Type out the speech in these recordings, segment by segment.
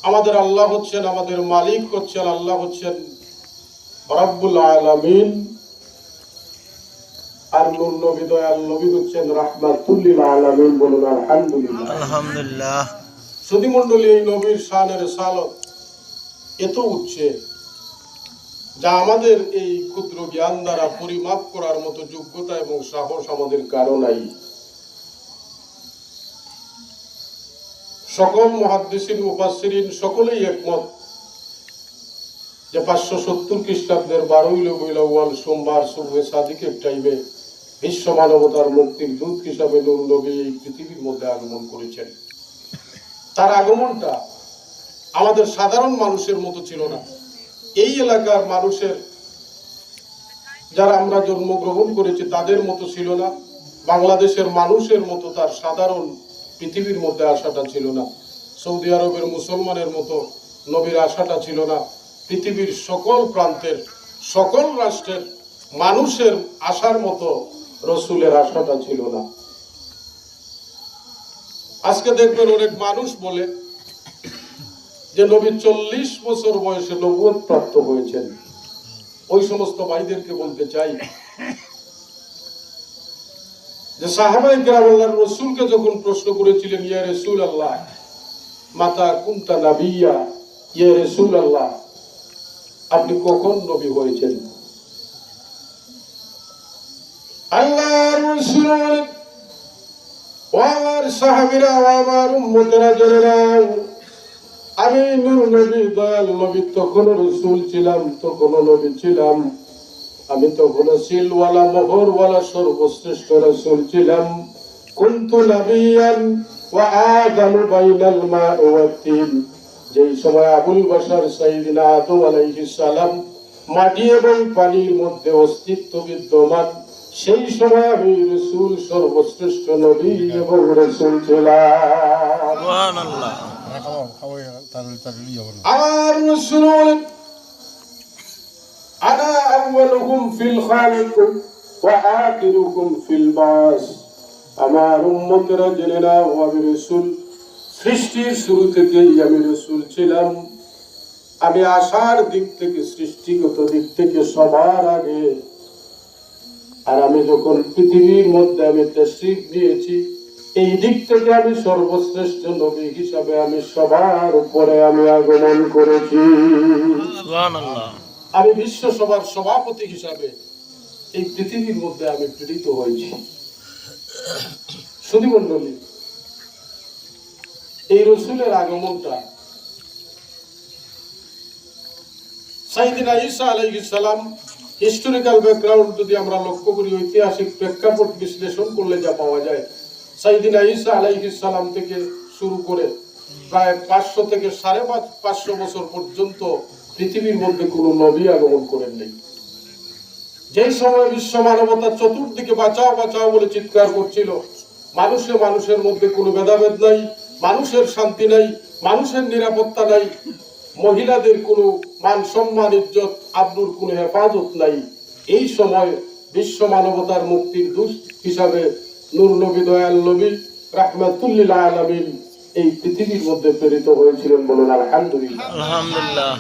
আমাদের আল্লাহ হচ্ছেন, আমাদের মালিক হচ্ছেন, আল্লাহ হচ্ছেন রব্বুল আলামিন। আর নূর নবী দয়াল নবী হচ্ছেন রাহমাতুল লিল আলামিন। বলুন আলহামদুলিল্লাহ। আলহামদুলিল্লাহ। সুধী মণ্ডলী, এই নবীর শানের সালত এত উঠছে যা আমাদের এই ক্ষুদ্র জ্ঞান দ্বারা পরিমাপ করার মতো যোগ্যতা এবং সাহস আমাদের কারো নাই। সকল মুহাদ্দিসিন মুফাসসিরিন সকলেই একমত যে 570 খ্রিস্টাব্দের 12ই রবিউল আউয়াল সোমবার সুবহে সাদিকের টাইমে বিশ্ব মানবতার মুক্তির দূত হিসাবে নূর নবী এই পৃথিবীর মধ্যে আগমন করেছেন। তার আগমনটা আমাদের সাধারণ মানুষের মতো ছিল না। এই এলাকার মানুষের, যারা আমরা জন্মগ্রহণ করেছি, তাদের মতো ছিল না। বাংলাদেশের মানুষের মতো তার সাধারণ পৃথিবীর মধ্যে আসাটা ছিল না। সৌদি আরবের মুসলমানের মতো নবীর আসাটা ছিল না। পৃথিবীর সকল প্রান্তের, সকল রাষ্ট্রের মানুষের আসার মতো রসুলের আসাটা ছিল না। আজকে দেখবেন অনেক মানুষ বলে যে নবী 40 বছর বয়সে নবুয়ত প্রাপ্ত হয়েছেন। ওই সমস্ত ভাইদেরকে বলতে চাই যে সাহাবায়ে কেরাম আল্লাহর রাসূলকে যখন প্রশ্ন করেছিলেন, ইয়া রাসূলুল্লাহ মাতা কুনতা নাবিয়্যা, ইয়া রাসূলুল্লাহ আপনি কখন নবী হয়েছেন? আল্লাহর রাসূল বলেন, ও আমার সাহাবীরা, ও আমার উম্মতেরা জেনে নাও, আমি নূর নবী দয়াল নবী তখনও রাসূল ছিলাম, তখনও নবী ছিলাম। আমি তখনও সিলওয়ালা মোহরওয়ালা সর্বশ্রেষ্ঠ রাসূল ছিলাম। কুনতু নাবিয়ান ওয়া আদামু বাইনাল মা'i ওয়াত তিন। যেই সময় আবুল বাশার সাইয়্যিদিনা আদম আলাইহিস সালাম মাটি এবং পানির মধ্যে অস্তিত্ব বিদ্যমান, সেই সময় আমি রাসূল সর্বশ্রেষ্ঠ নবী এবং রাসূল ছিলাম। সুবহানাল্লাহ। আর রাসূল বলেন, আনা আউয়ালুকুম ফিল খালিক ওয়া আখিরুকুম ফিল বাস। আমার উম্মতেরা জেনে নাও, আমি রাসূল সৃষ্টির শুরু থেকেই আমি রাসূল ছিলাম। আমি আসার দিক থেকে, সৃষ্টিগত দিক থেকে সবার আগে। আর আমি যখন পৃথিবীর মধ্যে আমি তাশরীফ নিয়েছি, এই দিক থেকে আমি সর্বশ্রেষ্ঠ নবী হিসাবে আমি সবার উপরে আমি আগমন করেছি। সুবহানাল্লাহ। আমি বিশ্ব সভার সভাপতি হিসাবে এই পৃথিবীর মধ্যে আমি প্রেরিত হয়েছি। সুধী মণ্ডলী, এই রসুলের আগমনটা সাইয়্যিদিনা ঈসা আলাইহিস সালাম, হিস্টোরিক্যাল ব্যাকগ্রাউন্ড যদি আমরা লক্ষ্য করি, ঐতিহাসিক প্রেক্ষাপট বিশ্লেষণ করলে যা পাওয়া যায়, সাইয়্যিদিনা ঈসা আলাইহিস সালাম থেকে শুরু করে প্রায় 500 থেকে 550 বছর পর্যন্ত পৃথিবীর মধ্যে কোনো নবী আগমন করেন নাই। যেই সময় বিশ্ব মানবতা চতুর্দিকে বাঁচাও বাঁচাও বলে চিৎকার করছিল, মানুষের মধ্যে কোনো ভেদাভেদ নাই, মানুষের শান্তি নাই, মানুষের নিরাপত্তা নাই, মহিলাদের কোনো মান সম্মান ইজ্জত আব্রুর কোনো হেফাজত নাই, এই সময় বিশ্ব মানবতার মুক্তির দূত হিসাবে নূর নবী দয়াল নবী রাহমাতুল লিল আলামিন এই পৃথিবীর মধ্যে প্রেরিত হয়েছিলেন। বলুন আলহামদুলিল্লাহ। আলহামদুলিল্লাহ।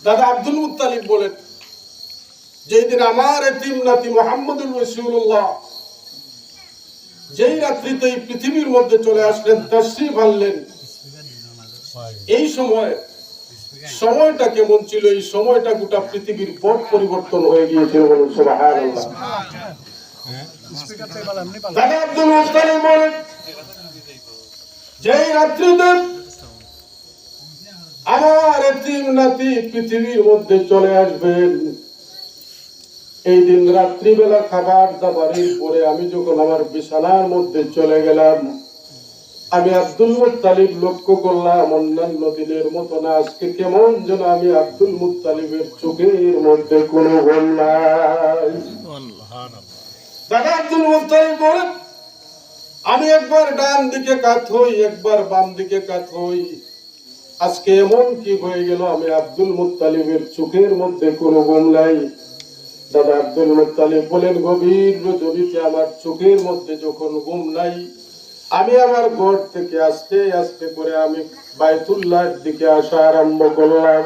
দাদা আব্দুল মুত্তালিব বলেন, যেই দিন আমার এতিম নাতি মুহাম্মদুর রাসূলুল্লাহ যেই রাত্রিতে এই পৃথিবীর মধ্যে চলে আসলেন, তাশরীফ আনলেন, এই সময়টা কেমন ছিল? এই সময়টা গোটা পৃথিবীর পট পরিবর্তন হয়ে গিয়েছিল। বলুন সুবহানাল্লাহ। দাদা আব্দুল মুত্তালিব বলেন, যেই রাত্রিতে আমার এতিম নাতি পৃথিবীর মধ্যে চলে আসবেন, এই দিন রাত্রিবেলা খাবার দাবারের পরে আমি যখন আমার বিছানার মধ্যে চলে গেলাম, আমি আব্দুল মুত্তালিব লক্ষ্য করলাম অন্যান্য দিনের মতো না, আজকে কেমন যেন আমি আব্দুল মুত্তালিবের চোখের মধ্যে কোনো ঘুম নাই। দাদা আব্দুল মুত্তালিব বলেন, আমি একবার ডান দিকে কাত হই, একবার বাম দিকে কাত হই, আজকে এমন কি হয়ে গেল আমি আব্দুল মুত্তালিবের চোখের মধ্যে কোনো ঘুম নাই। দাদা আব্দুল মুত্তালিব বলেন, গভীর রজনীতে আমার চোখের মধ্যে যখন ঘুম নাই, আমি আমার ঘর থেকে আস্তে আস্তে করে আমি বাইতুল্লাহর দিকে আসা আরম্ভ করলাম।